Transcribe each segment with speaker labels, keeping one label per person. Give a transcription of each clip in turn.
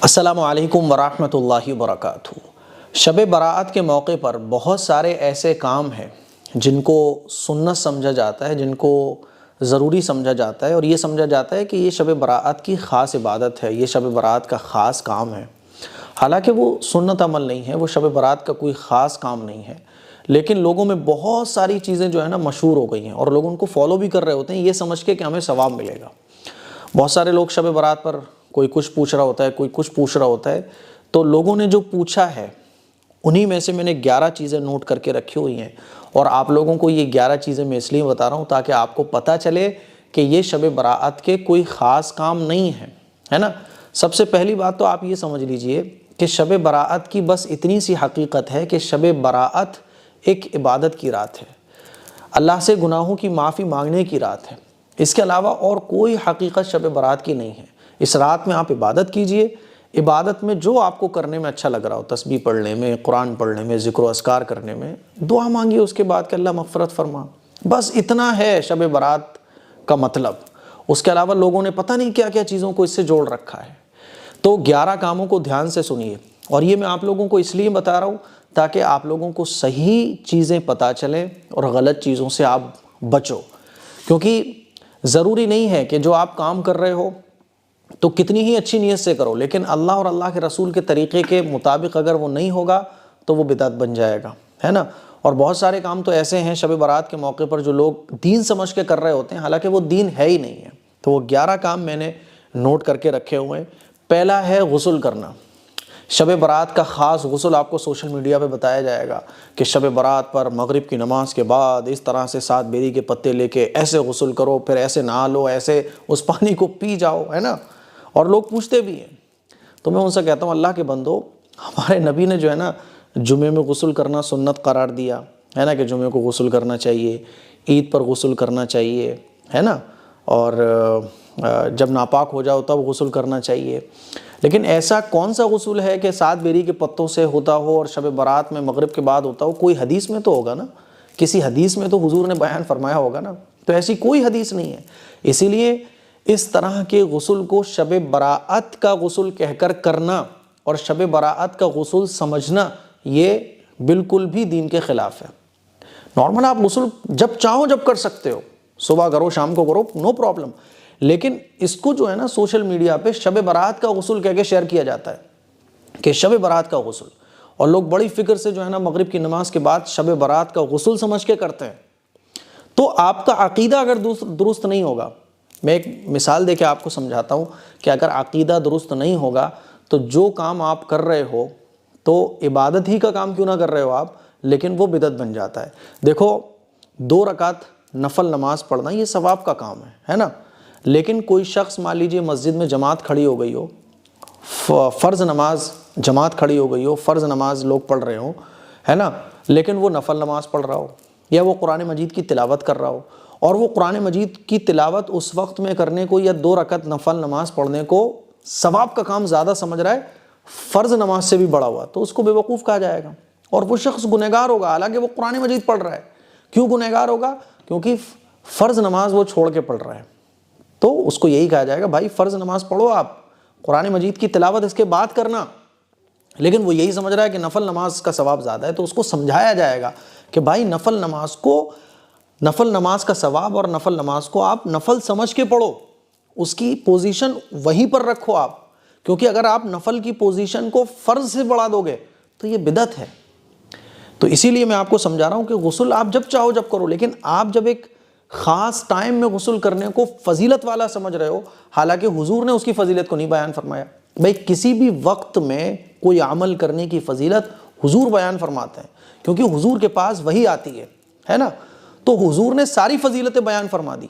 Speaker 1: السلام علیکم ورحمۃ اللہ وبرکاتہ۔ شب برات کے موقع پر بہت سارے ایسے کام ہیں جن کو سنت سمجھا جاتا ہے، جن کو ضروری سمجھا جاتا ہے، اور یہ سمجھا جاتا ہے کہ یہ شب برات کی خاص عبادت ہے، یہ شب برات کا خاص کام ہے۔ حالانکہ وہ سنت عمل نہیں ہے، وہ شب برات کا کوئی خاص کام نہیں ہے، لیکن لوگوں میں بہت ساری چیزیں جو ہے نا مشہور ہو گئی ہیں، اور لوگ ان کو فالو بھی کر رہے ہوتے ہیں یہ سمجھ کے کہ ہمیں ثواب ملے گا۔ بہت سارے لوگ شب برات پر کوئی کچھ پوچھ رہا ہوتا ہے، کوئی کچھ پوچھ رہا ہوتا ہے، تو لوگوں نے جو پوچھا ہے انہی میں سے میں نے 11 چیزیں نوٹ کر کے رکھی ہوئی ہیں، اور آپ لوگوں کو یہ 11 چیزیں میں اس لیے بتا رہا ہوں تاکہ آپ کو پتہ چلے کہ یہ شب برات کے کوئی خاص کام نہیں ہے، ہے نا۔ سب سے پہلی بات تو آپ یہ سمجھ لیجئے کہ شب برات کی بس اتنی سی حقیقت ہے کہ شب برات ایک عبادت کی رات ہے، اللہ سے گناہوں کی معافی مانگنے کی رات ہے۔ اس کے علاوہ اور کوئی حقیقت شب برات کی نہیں ہے۔ اس رات میں آپ عبادت کیجئے، عبادت میں جو آپ کو کرنے میں اچھا لگ رہا ہو، تسبیح پڑھنے میں، قرآن پڑھنے میں، ذکر و اذکار کرنے میں، دعا مانگیے اس کے بعد کہ اللہ مغفرت فرما۔ بس اتنا ہے شب برات کا مطلب۔ اس کے علاوہ لوگوں نے پتہ نہیں کیا کیا چیزوں کو اس سے جوڑ رکھا ہے۔ تو 11 کاموں کو دھیان سے سنیے، اور یہ میں آپ لوگوں کو اس لیے بتا رہا ہوں تاکہ آپ لوگوں کو صحیح چیزیں پتہ چلیں اور غلط چیزوں سے آپ بچو، کیونکہ ضروری نہیں ہے کہ جو آپ کام کر رہے ہو تو کتنی ہی اچھی نیت سے کرو، لیکن اللہ اور اللہ کے رسول کے طریقے کے مطابق اگر وہ نہیں ہوگا تو وہ بدعت بن جائے گا، ہے نا۔ اور بہت سارے کام تو ایسے ہیں شب برات کے موقع پر جو لوگ دین سمجھ کے کر رہے ہوتے ہیں، حالانکہ وہ دین ہے ہی نہیں ہے۔ تو وہ 11 کام میں نے نوٹ کر کے رکھے ہوئے ہیں۔ پہلا ہے غسل کرنا۔ شب برات کا خاص غسل آپ کو سوشل میڈیا پہ بتایا جائے گا کہ شب برات پر مغرب کی نماز کے بعد اس طرح سے 7 بیری کے پتے لے کے ایسے غسل کرو، پھر ایسے نہا لو، ایسے اس پانی کو پی جاؤ، ہے نا۔ اور لوگ پوچھتے بھی ہیں، تو میں ان سے کہتا ہوں اللہ کے بندو، ہمارے نبی نے جو ہے نا جمعے میں غسل کرنا سنت قرار دیا ہے نا، کہ جمعے کو غسل کرنا چاہیے، عید پر غسل کرنا چاہیے، ہے نا، اور جب ناپاک ہو جاؤ تب غسل کرنا چاہیے۔ لیکن ایسا کون سا غسل ہے کہ 7 بیری کے پتوں سے ہوتا ہو اور شب برات میں مغرب کے بعد ہوتا ہو؟ کوئی حدیث میں تو ہوگا نا، کسی حدیث میں تو حضور نے بیان فرمایا ہوگا نا۔ تو ایسی کوئی حدیث نہیں ہے، اسی لیے اس طرح کے غسل کو شب برات کا غسل کہہ کر کرنا اور شب برات کا غسل سمجھنا یہ بالکل بھی دین کے خلاف ہے۔ نارمل آپ غسل جب چاہو جب کر سکتے ہو، صبح کرو شام کو کرو، نو پرابلم، لیکن اس کو جو ہے نا سوشل میڈیا پہ شب برات کا غسل کہہ کے شیئر کیا جاتا ہے کہ شب برات کا غسل، اور لوگ بڑی فکر سے جو ہے نا مغرب کی نماز کے بعد شب برات کا غسل سمجھ کے کرتے ہیں۔ تو آپ کا عقیدہ اگر درست نہیں ہوگا، میں ایک مثال دے کے آپ کو سمجھاتا ہوں کہ اگر عقیدہ درست نہیں ہوگا تو جو کام آپ کر رہے ہو تو عبادت ہی کا کام کیوں نہ کر رہے ہو آپ، لیکن وہ بدعت بن جاتا ہے۔ دیکھو 2 رکعت نفل نماز پڑھنا یہ ثواب کا کام ہے نا، لیکن کوئی شخص مان لیجئے مسجد میں جماعت کھڑی ہو گئی ہو، فرض نماز جماعت کھڑی ہو گئی ہو، فرض نماز لوگ پڑھ رہے ہوں، ہے نا، لیکن وہ نفل نماز پڑھ رہا ہو یا وہ قرآن مجید کی تلاوت کر رہا ہو، اور وہ قرآن مجید کی تلاوت اس وقت میں کرنے کو یا 2 رکعت نفل نماز پڑھنے کو ثواب کا کام زیادہ سمجھ رہا ہے، فرض نماز سے بھی بڑا ہوا، تو اس کو بے وقوف کہا جائے گا، اور وہ شخص گنہگار ہوگا، حالانکہ وہ قرآن مجید پڑھ رہا ہے۔ کیوں گنہگار ہوگا؟ کیونکہ فرض نماز وہ چھوڑ کے پڑھ رہا ہے۔ تو اس کو یہی کہا جائے گا بھائی فرض نماز پڑھو، آپ قرآن مجید کی تلاوت اس کے بعد کرنا، لیکن وہ یہی سمجھ رہا ہے کہ نفل نماز کا ثواب زیادہ ہے، تو اس کو سمجھایا جائے گا کہ بھائی نفل نماز کا ثواب اور نفل نماز کو آپ نفل سمجھ کے پڑھو، اس کی پوزیشن وہیں پر رکھو آپ، کیونکہ اگر آپ نفل کی پوزیشن کو فرض سے بڑھا دو گے تو یہ بدعت ہے۔ تو اسی لیے میں آپ کو سمجھا رہا ہوں کہ غسل آپ جب چاہو جب کرو، لیکن آپ جب ایک خاص ٹائم میں غسل کرنے کو فضیلت والا سمجھ رہے ہو، حالانکہ حضور نے اس کی فضیلت کو نہیں بیان فرمایا۔ بھائی کسی بھی وقت میں کوئی عمل کرنے کی فضیلت حضور بیان فرماتے ہیں، کیونکہ حضور کے پاس وحی آتی ہے نا، تو حضور نے ساری فضیلتیں بیان فرما دی۔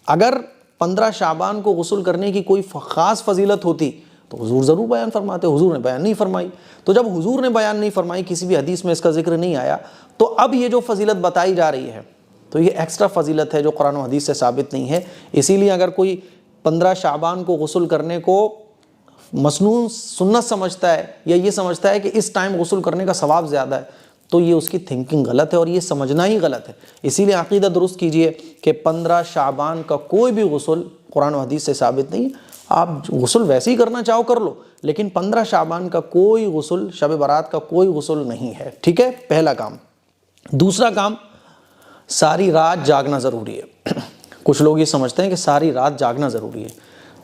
Speaker 1: اگر 15 شعبان کو غسل کرنے کی کوئی خاص فضیلت ہوتی تو حضور ضرور بیان فرماتے، حضور نے بیان نہیں فرمائی۔ تو جب حضور نے بیان نہیں فرمائی، کسی بھی حدیث میں اس کا ذکر نہیں آیا، تو اب یہ جو فضیلت بتائی جا رہی ہے تو یہ ایکسٹرا فضیلت ہے جو قرآن و حدیث سے ثابت نہیں ہے۔ اسی لیے اگر کوئی 15 شعبان کو غسل کرنے کو مسنون سنت سمجھتا ہے یا یہ سمجھتا ہے کہ اس ٹائم غسل کرنے کا ثواب زیادہ ہے، تو یہ اس کی تھنکنگ غلط ہے اور یہ سمجھنا ہی غلط ہے۔ اسی لیے عقیدہ درست کیجئے کہ 15 شعبان کا کوئی بھی غسل قرآن و حدیث سے ثابت نہیں ہے۔ آپ غسل ویسے ہی کرنا چاہو کر لو، لیکن 15 شعبان کا کوئی غسل، شب برات کا کوئی غسل نہیں ہے، ٹھیک ہے، پہلا کام۔ دوسرا کام، ساری رات جاگنا ضروری ہے۔ کچھ لوگ یہ سمجھتے ہیں کہ ساری رات جاگنا ضروری ہے،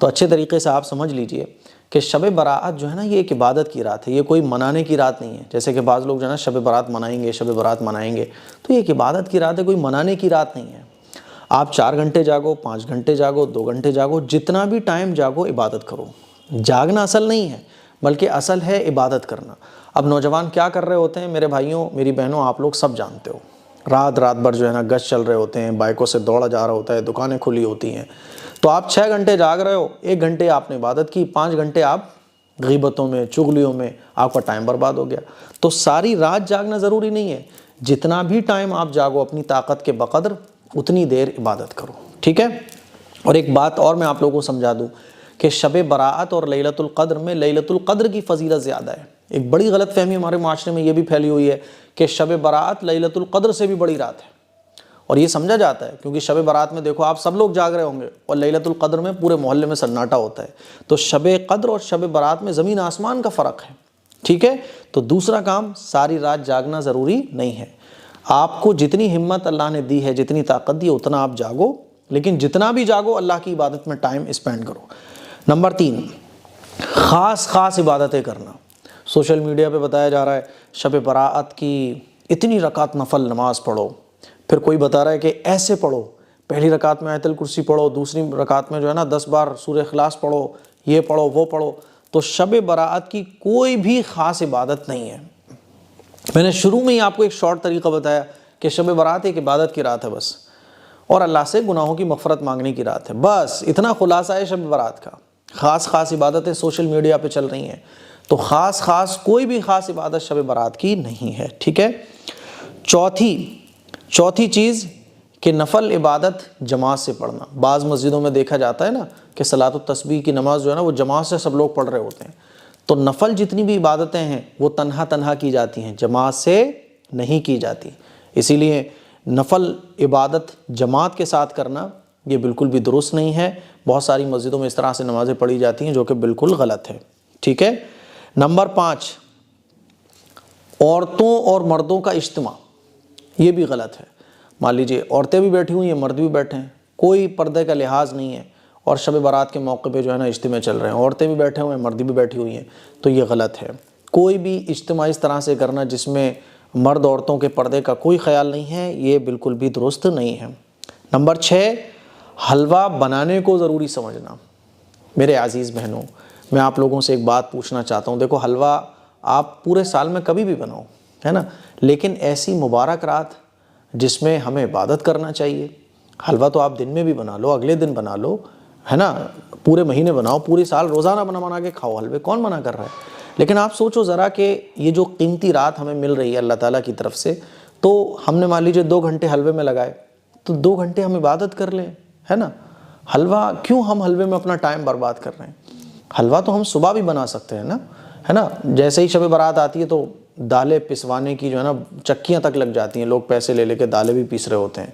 Speaker 1: تو اچھے طریقے سے آپ سمجھ لیجئے کہ شب برات جو ہے نا یہ ایک عبادت کی رات ہے، یہ کوئی منانے کی رات نہیں ہے۔ جیسے کہ بعض لوگ جو ہے نا شب برات منائیں گے، شب برات منائیں گے، تو یہ ایک عبادت کی رات ہے، کوئی منانے کی رات نہیں ہے۔ آپ 4 گھنٹے جاگو، 5 گھنٹے جاگو، 2 گھنٹے جاگو، جتنا بھی ٹائم جاگو عبادت کرو۔ جاگنا اصل نہیں ہے، بلکہ اصل ہے عبادت کرنا۔ اب نوجوان کیا کر رہے ہوتے ہیں، میرے بھائیوں میری بہنوں، آپ لوگ سب جانتے ہو، رات بھر جو ہے نا گشت چل رہے ہوتے ہیں، بائکوں سے دوڑا جا رہا ہوتا ہے، دکانیں کھلی ہوتی ہیں، تو آپ 6 گھنٹے جاگ رہے ہو، 1 گھنٹے آپ نے عبادت کی، 5 گھنٹے آپ غیبتوں میں، چغلیوں میں آپ کا ٹائم برباد ہو گیا۔ تو ساری رات جاگنا ضروری نہیں ہے، جتنا بھی ٹائم آپ جاگو اپنی طاقت کے بقدر اتنی دیر عبادت کرو، ٹھیک ہے۔ اور ایک بات اور میں آپ لوگوں کو سمجھا دوں کہ شب برات اور لیلۃ القدر میں لیلۃ القدر کی فضیلت زیادہ ہے۔ ایک بڑی غلط فہمی ہمارے معاشرے میں یہ بھی پھیلی ہوئی ہے کہ شب برات لیلۃ القدر سے بھی بڑی رات ہے، اور یہ سمجھا جاتا ہے کیونکہ شب برات میں دیکھو آپ سب لوگ جاگ رہے ہوں گے، اور لیلۃ القدر میں پورے محلے میں سناٹا ہوتا ہے، تو شب قدر اور شب برات میں زمین آسمان کا فرق ہے، ٹھیک ہے۔ تو دوسرا کام، ساری رات جاگنا ضروری نہیں ہے، آپ کو جتنی ہمت اللہ نے دی ہے، جتنی طاقت دی ہے، اتنا آپ جاگو، لیکن جتنا بھی جاگو اللہ کی عبادت میں ٹائم اسپینڈ کرو۔ نمبر 3، خاص عبادتیں کرنا۔ سوشل میڈیا پہ بتایا جا رہا ہے شب برات کی اتنی رکعت نفل نماز پڑھو، پھر کوئی بتا رہا ہے کہ ایسے پڑھو، پہلی رکعت میں آیت الکرسی پڑھو، دوسری رکعت میں جو ہے نا 10 بار سورہ اخلاص پڑھو، یہ پڑھو وہ پڑھو۔ تو شب برات کی کوئی بھی خاص عبادت نہیں ہے۔ میں نے شروع میں ہی آپ کو ایک شارٹ طریقہ بتایا کہ شب برات ایک عبادت کی رات ہے بس، اور اللہ سے گناہوں کی مغفرت مانگنے کی رات ہے، بس اتنا خلاصہ ہے شب برات کا۔ خاص عبادتیں سوشل میڈیا پہ چل رہی ہیں، تو کوئی بھی خاص عبادت شب برات کی نہیں ہے، ٹھیک ہے۔ چوتھی چیز کہ نفل عبادت جماعت سے پڑھنا۔ بعض مسجدوں میں دیکھا جاتا ہے نا کہ صلاۃ التسبیح کی نماز جو ہے نا وہ جماعت سے سب لوگ پڑھ رہے ہوتے ہیں، تو نفل جتنی بھی عبادتیں ہیں وہ تنہا کی جاتی ہیں، جماعت سے نہیں کی جاتی۔ اسی لیے نفل عبادت جماعت کے ساتھ کرنا یہ بالکل بھی درست نہیں ہے۔ بہت ساری مسجدوں میں اس طرح سے نمازیں پڑھی جاتی ہیں جو کہ بالکل غلط ہے، ٹھیک ہے۔ نمبر 5، عورتوں اور مردوں کا اجتماع، یہ بھی غلط ہے۔ مان لیجیے عورتیں بھی بیٹھی ہوئی ہیں، مرد بھی بیٹھے ہیں، کوئی پردے کا لحاظ نہیں ہے، اور شب برات کے موقع پہ جو ہے نا اجتماع چل رہے ہیں، عورتیں بھی بیٹھے ہوئے ہیں، مرد بھی بیٹھی ہوئی ہیں، تو یہ غلط ہے۔ کوئی بھی اجتماع اس طرح سے کرنا جس میں مرد عورتوں کے پردے کا کوئی خیال نہیں ہے، یہ بالکل بھی درست نہیں ہے۔ نمبر 6، حلوہ بنانے کو ضروری سمجھنا۔ میرے عزیز بہنوں، میں آپ لوگوں سے ایک بات پوچھنا چاہتا ہوں، دیکھو حلوہ آپ پورے سال میں کبھی بھی بناؤ، ہے نا، لیکن ایسی مبارک رات جس میں ہمیں عبادت کرنا چاہیے، حلوہ تو آپ دن میں بھی بنا لو، اگلے دن بنا لو، ہے نا، پورے مہینے بناؤ، پورے سال روزانہ بنا کے کھاؤ حلوے، کون منع کر رہا ہے؟ لیکن آپ سوچو ذرا کہ یہ جو قیمتی رات ہمیں مل رہی ہے اللہ تعالیٰ کی طرف سے، تو ہم نے مان لیجیے 2 گھنٹے حلوے میں لگائے، تو 2 گھنٹے ہم عبادت کر لیں، ہے نا۔ حلوہ کیوں ہم حلوے میں اپنا ٹائم برباد کر رہے ہیں؟ حلوہ تو ہم صبح بھی بنا سکتے ہیں نا، ہے نا۔ جیسے ہی شب برات آتی ہے تو دالیں پسوانے کی جو ہے نا چکیاں تک لگ جاتی ہیں، لوگ پیسے لے کے دالیں بھی پیس رہے ہوتے ہیں،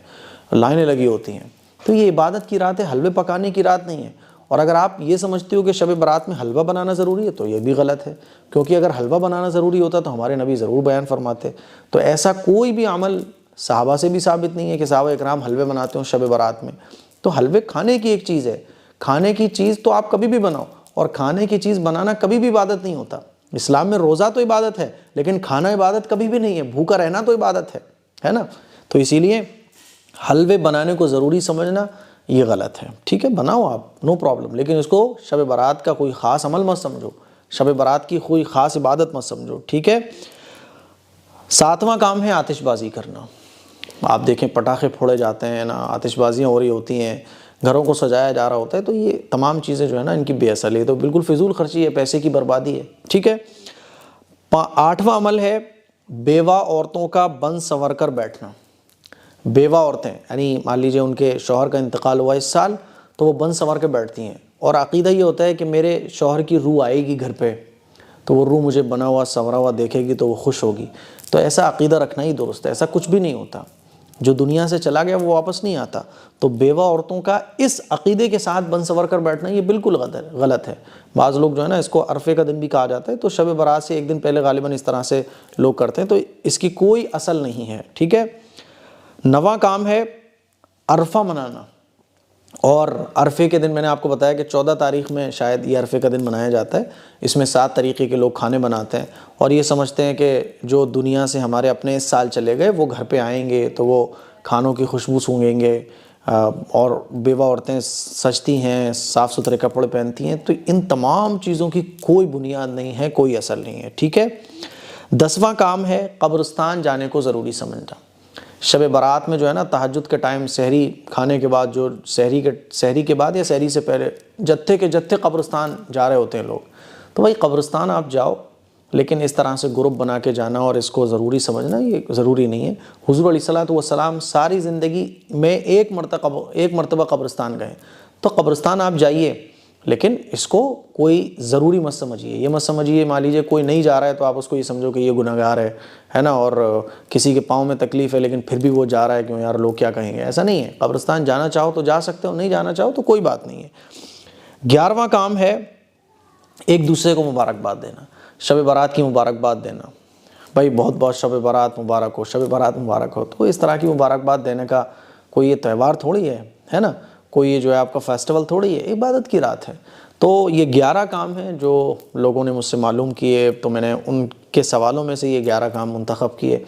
Speaker 1: لائنیں لگی ہوتی ہیں۔ تو یہ عبادت کی رات ہے، حلوے پکانے کی رات نہیں ہے۔ اور اگر آپ یہ سمجھتے ہو کہ شب برات میں حلوہ بنانا ضروری ہے تو یہ بھی غلط ہے، کیونکہ اگر حلوہ بنانا ضروری ہوتا تو ہمارے نبی ضرور بیان فرماتے۔ تو ایسا کوئی بھی عمل صحابہ سے بھی ثابت نہیں ہے کہ صحابہ اکرام حلوے بناتے ہوں شب برات میں۔ تو حلوے کھانے کی ایک چیز ہے، کھانے کی چیز تو آپ کبھی بھی بناؤ، اور کھانے کی چیز بنانا کبھی بھی عبادت نہیں ہوتا۔ اسلام میں روزہ تو عبادت ہے، لیکن کھانا عبادت کبھی بھی نہیں ہے، بھوکا رہنا تو عبادت ہے نا۔ تو اسی لیے حلوے بنانے کو ضروری سمجھنا یہ غلط ہے، ٹھیک ہے، بناؤ آپ، نو پرابلم، لیکن اس کو شب برات کا کوئی خاص عمل مت سمجھو، شب برات کی کوئی خاص عبادت مت سمجھو، ٹھیک ہے۔ 7واں کام ہے آتش بازی کرنا۔ آپ دیکھیں پٹاخے پھوڑے جاتے ہیں نا، آتش بازیاں ہو رہی ہوتی ہیں، گھروں کو سجایا جا رہا ہوتا ہے، تو یہ تمام چیزیں جو ہے نا ان کی بے اصل ہے، تو بالکل فضول خرچی ہے، پیسے کی بربادی ہے، ٹھیک ہے۔ 8واں عمل ہے بیوہ عورتوں کا بن سنور کر بیٹھنا۔ بیوہ عورتیں یعنی مان لیجیے ان کے شوہر کا انتقال ہوا اس سال، تو وہ بن سنور کے بیٹھتی ہیں، اور عقیدہ یہ ہوتا ہے کہ میرے شوہر کی روح آئے گی گھر پہ، تو وہ روح مجھے بنا ہوا سنورا ہوا دیکھے گی تو وہ خوش ہوگی۔ تو ایسا عقیدہ رکھنا ہی درست ہے، ایسا کچھ بھی نہیں ہوتا۔ جو دنیا سے چلا گیا وہ واپس نہیں آتا. تو بیوہ عورتوں کا اس عقیدے کے ساتھ بن سنور کر بیٹھنا یہ بالکل غلط ہے. بعض لوگ جو ہے نا اس کو عرفے کا دن بھی کہا جاتا ہے، تو شب برات سے ایک دن پہلے غالباً اس طرح سے لوگ کرتے ہیں، تو اس کی کوئی اصل نہیں ہے. ٹھیک ہے. 9واں کام ہے عرفہ منانا. اور عرفے کے دن میں نے آپ کو بتایا کہ 14 تاریخ میں شاید یہ عرفے کا دن منایا جاتا ہے. اس میں 7 طریقے کے لوگ کھانے بناتے ہیں اور یہ سمجھتے ہیں کہ جو دنیا سے ہمارے اپنے اس سال چلے گئے وہ گھر پہ آئیں گے تو وہ کھانوں کی خوشبو سونگیں گے، اور بیوہ عورتیں سجتی ہیں، صاف ستھرے کپڑے پہنتی ہیں. تو ان تمام چیزوں کی کوئی بنیاد نہیں ہے، کوئی اصل نہیں ہے. ٹھیک ہے. 10واں کام ہے قبرستان جانے کو ضروری سمجھنا. شب برات میں جو ہے نا تہجد کے ٹائم سحری کھانے کے بعد، جو سحری کے بعد یا سحری سے پہلے جتھے کے جتھے قبرستان جا رہے ہوتے ہیں لوگ. تو بھائی قبرستان آپ جاؤ، لیکن اس طرح سے گروپ بنا کے جانا اور اس کو ضروری سمجھنا یہ ضروری نہیں ہے. حضور علیہ الصلوۃ والسلام ساری زندگی میں ایک مرتبہ قبرستان گئے. تو قبرستان آپ جائیے، لیکن اس کو کوئی ضروری مت سمجھیے. یہ مت سمجھیے مان لیجیے کوئی نہیں جا رہا ہے تو آپ اس کو یہ سمجھو کہ یہ گناہ گار ہے نا، اور کسی کے پاؤں میں تکلیف ہے لیکن پھر بھی وہ جا رہا ہے، کیوں یار لوگ کیا کہیں گے. ایسا نہیں ہے. قبرستان جانا چاہو تو جا سکتے ہو، نہیں جانا چاہو تو کوئی بات نہیں ہے. 11واں کام ہے ایک دوسرے کو مبارکباد دینا. شب برات کی مبارکباد دینا. بھائی بہت بہت شب برات مبارک ہو، شب برات مبارک ہو. تو اس طرح کی مبارکباد دینے کا کوئی یہ تہوار تھوڑی ہے نا، کوئی یہ جو ہے آپ کا فیسٹیول تھوڑی ہے، عبادت کی رات ہے. تو یہ 11 کام ہیں جو لوگوں نے مجھ سے معلوم کیے، تو میں نے ان کے سوالوں میں سے یہ 11 کام منتخب کیے.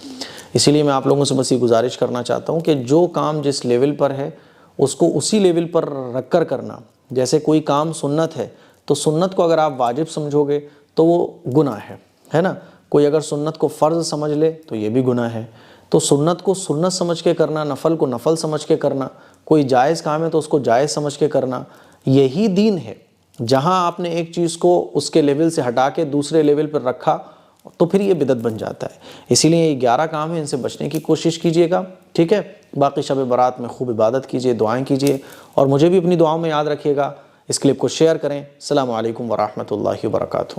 Speaker 1: اسی لیے میں آپ لوگوں سے بس یہ گزارش کرنا چاہتا ہوں کہ جو کام جس لیول پر ہے اس کو اسی لیول پر رکھ کر کرنا. جیسے کوئی کام سنت ہے تو سنت کو اگر آپ واجب سمجھو گے تو وہ گناہ ہے نا. کوئی اگر سنت کو فرض سمجھ لے تو یہ بھی گناہ ہے. تو سنت کو سنت سمجھ کے کرنا، نفل کو نفل سمجھ کے کرنا، کوئی جائز کام ہے تو اس کو جائز سمجھ کے کرنا، یہی دین ہے. جہاں آپ نے ایک چیز کو اس کے لیول سے ہٹا کے دوسرے لیول پر رکھا تو پھر یہ بدعت بن جاتا ہے. اسی لیے یہ 11 کام ہیں، ان سے بچنے کی کوشش کیجیے گا. ٹھیک ہے. باقی شب برات میں خوب عبادت کیجیے، دعائیں کیجیے، اور مجھے بھی اپنی دعاؤں میں یاد رکھیے گا. اس کلپ کو شیئر کریں. السلام علیکم ورحمۃ اللہ وبرکاتہ.